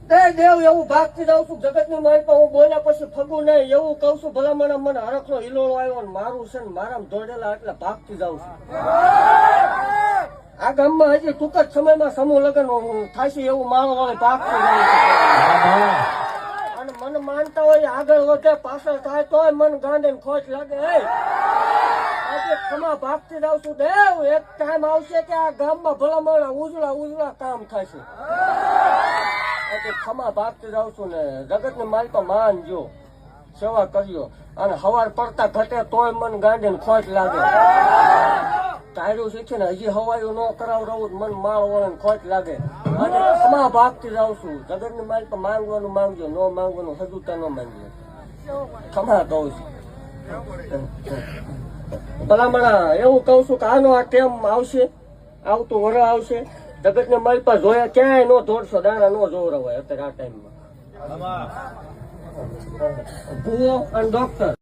દેવ એવું ભાગતી જાઉં છું જગત ની મારી પર હું બોલ્યા પછી ફગું નહીં એવું કઉ છું ભલા મને હરખનો હિલોળો આવ્યો ને મારું છે ને મારામાં દોડેલા એટલે ભાગતી જાઉં છું. આ ગામમાં હજી ટૂંક જ સમયમાં સમૂહ લગ્ન થશે એવું મારો વાળે ભાગતું જાય અને મને માનતા હોય આગળ વધે પાછળ થાય તોય મન ગાંડે ખોટ લાગે. આજે ખમા ભાગતી જાઉં છું દેવ એક ટાઈમ આવશે કે આ ગામમાં ભલામણ ઉજળા કામ થશે. ખમા ભાગતી જાઉં છું ને જગત ને મારી પર માનજો સેવા કર્યો અને હવાર પડતા ઘટે તોય મન ગાંડે ખોટ લાગે. ટાયરું શીખે ને હજી હવાયું ન કરાવડાવું મન માળ વળે ખોટ લાગે અને ખમા ભાગતી જાઉં છું. જગત ની મારી પર માંગવાનું માંગજો ન માંગવાનું હજુતા ન માંગજો ખમા કહું છું. ભલામણા એવું કઉ છું કે આનો આ ટેમ આવશે આવતું વર આવશે જગત ને મારી પાસે જોયા ક્યાંય નો દોઢસો દાણા નો જોવરાવાય અત્યારે આ ટાઈમમાં ભૂવો અને ડોક્ટર